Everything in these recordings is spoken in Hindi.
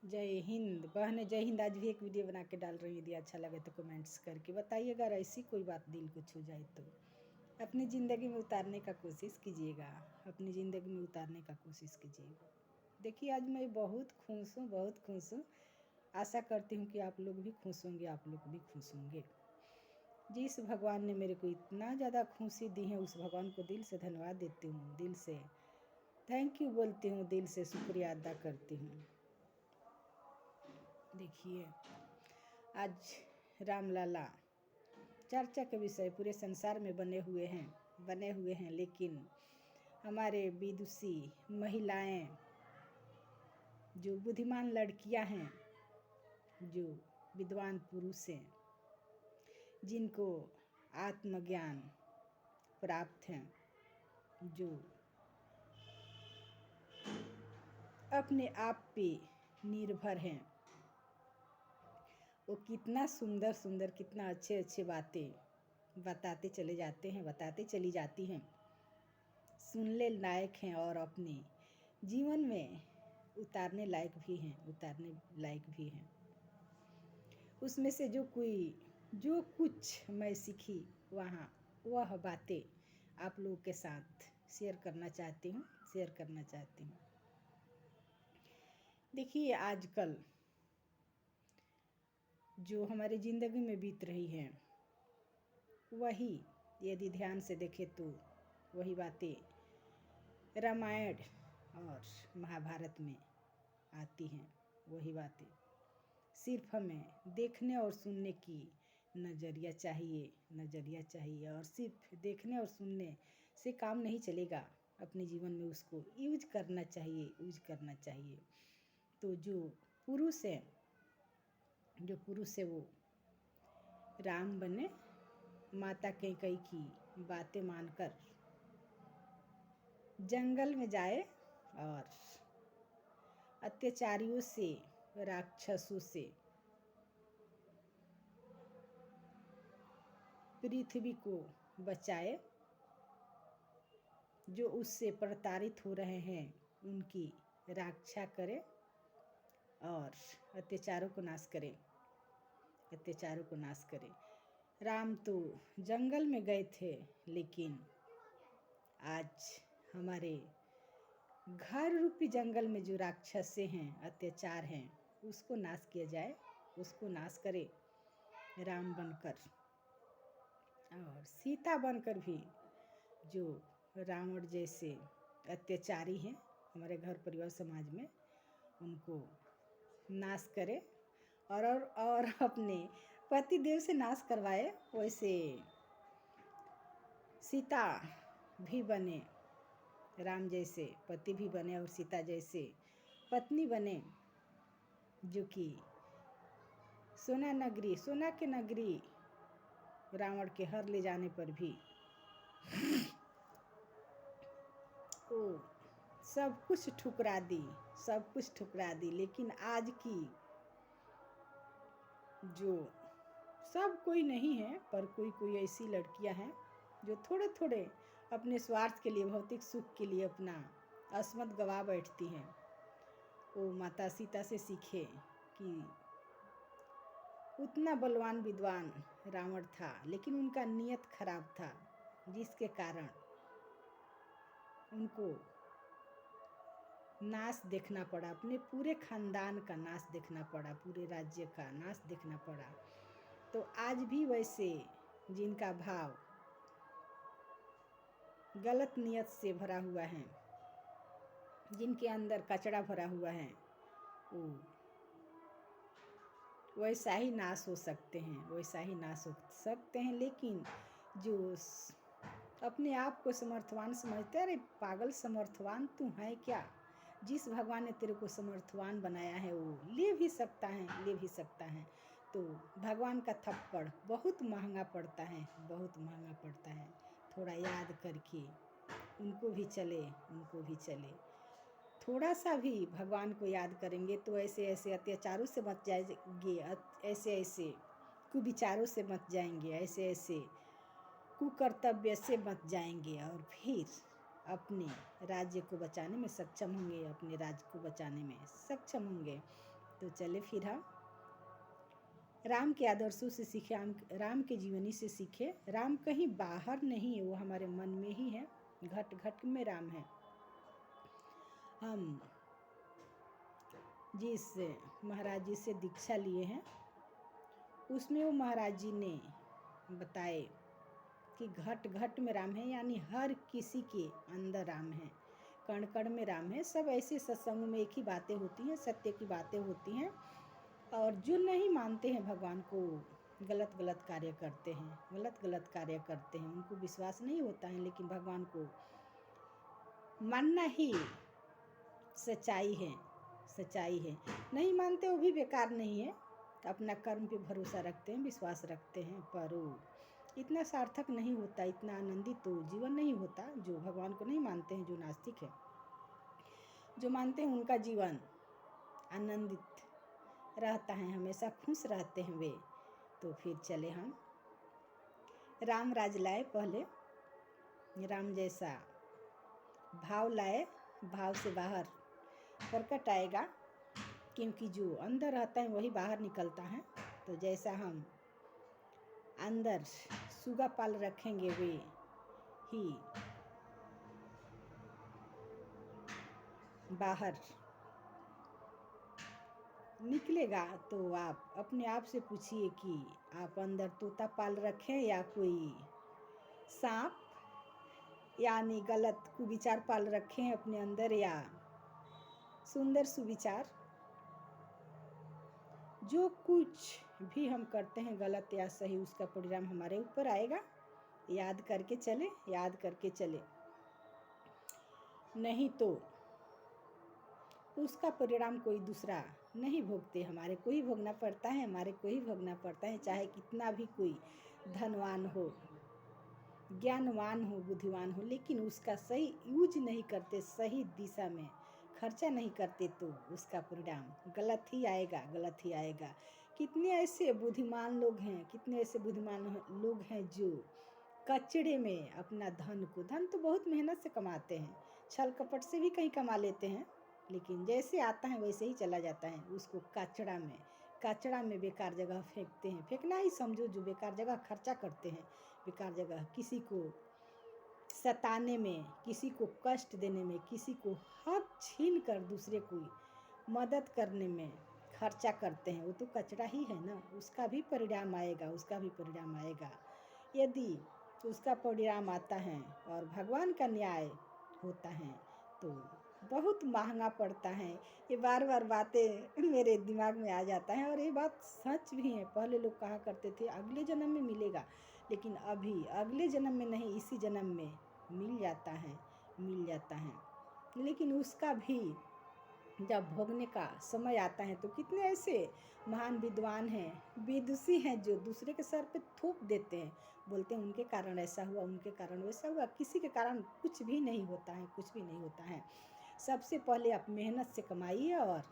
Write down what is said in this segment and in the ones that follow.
जय हिंद बहनें, जय हिंद। आज भी एक वीडियो बना के डाल रही हूँ। यदि अच्छा लगे तो कमेंट्स करके बताइए। अगर ऐसी कोई बात दिल को छू जाए तो अपनी ज़िंदगी में उतारने का कोशिश कीजिएगा। अपनी ज़िंदगी में उतारने का कोशिश कीजिएगा। देखिए, आज मैं बहुत खुश हूँ, बहुत खुश हूँ। आशा करती हूँ कि आप लोग भी खुश होंगे, आप लोग भी खुश होंगे। जिस भगवान ने मेरे को इतना ज़्यादा खुशी दी है, उस भगवान को दिल से धन्यवाद देती हूँ, दिल से थैंक यू बोलती हूँ, दिल से शुक्रिया अदा करती हूँ। देखिए, आज रामलला चर्चा के विषय पूरे संसार में बने हुए हैं, लेकिन हमारे विदुषी महिलाएं, जो बुद्धिमान लड़कियां हैं, जो विद्वान पुरुष हैं, जिनको आत्मज्ञान प्राप्त है, जो अपने आप पे निर्भर हैं, वो कितना सुंदर सुंदर, कितना अच्छे अच्छे बातें बताते चले जाते हैं, बताते चली जाती हैं। सुनने लायक हैं और अपने जीवन में उतारने लायक भी हैं। उसमें से जो कुछ मैं सीखी, वह बातें आप लोगों के साथ शेयर करना चाहती हूँ। देखिए, आजकल जो हमारी ज़िंदगी में बीत रही है, वही यदि ध्यान से देखें तो वही बातें रामायण और महाभारत में आती हैं। वही बातें सिर्फ हमें देखने और सुनने की नज़रिया चाहिए और सिर्फ देखने और सुनने से काम नहीं चलेगा। अपने जीवन में उसको यूज करना चाहिए। तो जो पुरुष है वो राम बने, माता कैकेयी की बातें मानकर जंगल में जाए और अत्याचारियों से, राक्षसों से पृथ्वी को बचाए। जो उससे प्रताड़ित हो रहे हैं, उनकी रक्षा करे और अत्याचारों को नाश करे। राम तो जंगल में गए थे, लेकिन आज हमारे घर रूपी जंगल में जो राक्षसे हैं, अत्याचार हैं, उसको नाश किया जाए, उसको नाश करे राम बनकर। और सीता बनकर भी जो रावण जैसे अत्याचारी हैं हमारे घर परिवार समाज में, उनको नाश करे और अपने पति देव से नाश करवाए। वैसे सीता भी बने, राम जैसे पति भी बने और सीता जैसे पत्नी बने, जो कि सोना के नगरी रावण के हर ले जाने पर भी वो सब कुछ ठुकरा दी। लेकिन आज की जो सब कोई नहीं है, पर कोई ऐसी लड़कियां हैं जो थोड़े अपने स्वार्थ के लिए, भौतिक सुख के लिए अपना अस्मत गवा बैठती हैं। वो माता सीता से सीखे कि उतना बलवान विद्वान रावण था, लेकिन उनका नियत खराब था, जिसके कारण उनको नाश देखना पड़ा। अपने पूरे खानदान का नाश देखना पड़ा, पूरे राज्य का नाश देखना पड़ा। तो आज भी वैसे जिनका भाव गलत नियत से भरा हुआ है, जिनके अंदर कचरा भरा हुआ है, वो वैसा ही नाश हो सकते हैं। लेकिन जो अपने आप को समर्थवान समझते, अरे पागल, समर्थवान तू है क्या? जिस भगवान ने तेरे को समर्थवान बनाया है, वो ले भी सकता है। तो भगवान का थप्पड़ बहुत महंगा पड़ता है। थोड़ा याद करके उनको भी चले। थोड़ा सा भी भगवान को याद करेंगे तो ऐसे अत्याचारों से बच जाएंगे, ऐसे कुविचारों से बच जाएंगे, ऐसे कुकर्तव्य से बच जाएंगे, और फिर अपने राज्य को बचाने में सक्षम होंगे, तो चले फिर हम राम के आदर्शों से सीखे, राम के जीवनी से सीखे। राम कहीं बाहर नहीं है, वो हमारे मन में ही है, घट घट में राम है। हम जिस महाराज जी से दीक्षा लिए हैं उसमें वो महाराज जी ने बताए कि घट घट में राम है, यानी हर किसी के अंदर राम है, कण कण में राम है। सब ऐसे सत्संग में एक ही बातें होती हैं, सत्य की बातें होती हैं। और जो नहीं मानते हैं भगवान को, गलत गलत कार्य करते हैं, गलत कार्य करते हैं, उनको विश्वास नहीं होता है। लेकिन भगवान को मानना ही सच्चाई है, सच्चाई है। नहीं मानते वो भी बेकार नहीं है, अपना कर्म पे भरोसा रखते हैं, विश्वास रखते हैं, पर वो इतना सार्थक नहीं होता, इतना आनंदित तो जीवन नहीं होता। जो भगवान को नहीं मानते हैं, जो नास्तिक है, जो मानते हैं उनका जीवन आनंदित रहता है, हमेशा खुश रहते हैं वे। तो फिर चले हम राम राज लाए, पहले राम जैसा भाव लाए, भाव से बाहर प्रकट आएगा, क्योंकि जो अंदर रहता है वही बाहर निकलता है। तो जैसा हम अंदर सुगा पाल रखेंगे वे ही बाहर निकलेगा। तो आप अपने आप से पूछिए कि आप अंदर तोता पाल रखें या कोई सांप, यानी गलत कुविचार पाल रखे हैं अपने अंदर, या सुंदर सुविचार। जो कुछ भी हम करते हैं गलत या सही, उसका परिणाम हमारे ऊपर आएगा। याद करके चले, याद करके चले, नहीं तो उसका परिणाम कोई दूसरा नहीं भोगते, हमारे को ही भोगना पड़ता है, हमारे को ही भोगना पड़ता है। चाहे कितना भी कोई धनवान हो, ज्ञानवान हो, बुद्धिमान हो, लेकिन उसका सही यूज नहीं करते, सही दिशा में खर्चा नहीं करते, तो उसका परिणाम गलत ही आएगा, गलत ही आएगा। कितने ऐसे बुद्धिमान लोग हैं, कितने ऐसे बुद्धिमान लोग हैं जो कचड़े में अपना धन को, धन तो बहुत मेहनत से कमाते हैं, छल कपट से भी कहीं कमा लेते हैं, लेकिन जैसे आता है वैसे ही चला जाता है। उसको कचड़ा में बेकार जगह फेंकते हैं। फेंकना ही समझो, जो बेकार जगह खर्चा करते हैं, बेकार जगह किसी को सताने में, किसी को कष्ट देने में, किसी को हक छीन कर दूसरे को मदद करने में खर्चा करते हैं, वो तो कचरा ही है ना। उसका भी परिणाम आएगा, उसका भी परिणाम आएगा। यदि उसका परिणाम आता है और भगवान का न्याय होता है तो बहुत महंगा पड़ता है। ये बार बार बातें मेरे दिमाग में आ जाता है, और ये बात सच भी है। पहले लोग कहा करते थे अगले जन्म में मिलेगा, लेकिन अभी अगले जन्म में नहीं, इसी जन्म में मिल जाता है, मिल जाता है। लेकिन उसका भी जब भोगने का समय आता है तो कितने ऐसे महान विद्वान हैं, विदुषी हैं, जो दूसरे के सर पे थूक देते हैं, बोलते हैं उनके कारण ऐसा हुआ, उनके कारण वैसा हुआ। किसी के कारण कुछ भी नहीं होता है, कुछ भी नहीं होता है। सबसे पहले आप मेहनत से कमाइए और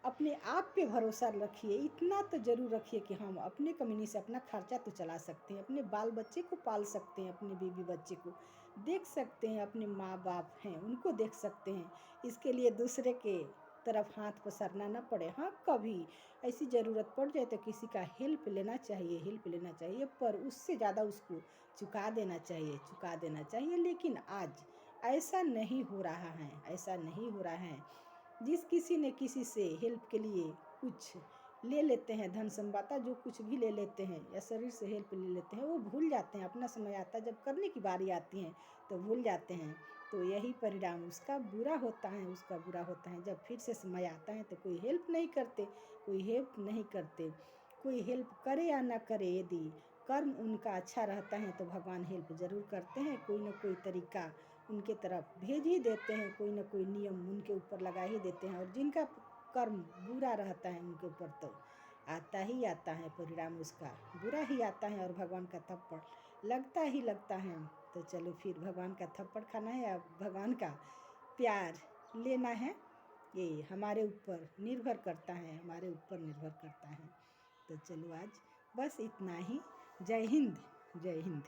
अपने आप पे भरोसा रखिए। इतना तो जरूर रखिए कि हम अपने कमीनी से अपना खर्चा तो चला सकते हैं, अपने बाल बच्चे को पाल सकते हैं, अपने बीवी बच्चे को देख सकते हैं, अपने माँ बाप हैं उनको देख सकते हैं। इसके लिए दूसरे के तरफ हाथ पसारना न पड़े। हाँ, कभी ऐसी ज़रूरत पड़ जाए तो किसी का हेल्प लेना चाहिए, हेल्प लेना चाहिए, पर उससे ज़्यादा उसको चुका देना चाहिए, चुका देना चाहिए। लेकिन आज ऐसा नहीं हो रहा है, ऐसा नहीं हो रहा है। जिस किसी ने किसी से हेल्प के लिए कुछ ले लेते हैं, धन संपदा जो कुछ भी ले लेते हैं, या शरीर से हेल्प ले लेते हैं, वो भूल जाते हैं। अपना समय आता है, जब करने की बारी आती है तो भूल जाते हैं। तो यही परिणाम उसका बुरा होता है, उसका बुरा होता है। जब फिर से समय आता है तो कोई हेल्प नहीं करते, कोई हेल्प नहीं करते। कोई हेल्प करे या ना करे, यदि कर्म उनका अच्छा रहता है तो भगवान हेल्प ज़रूर करते हैं, कोई ना कोई तरीका उनके तरफ भेज ही देते हैं, कोई ना कोई नियम उनके ऊपर लगा ही देते हैं। और जिनका कर्म बुरा रहता है उनके ऊपर तो आता ही आता है, परिणाम उसका बुरा ही आता है, और भगवान का थप्पड़ लगता ही लगता है। तो चलो फिर भगवान का थप्पड़ खाना है या भगवान का प्यार लेना है, ये हमारे ऊपर निर्भर करता है, हमारे ऊपर निर्भर करता है। तो चलो आज बस इतना ही। जय हिंद, जय हिंद।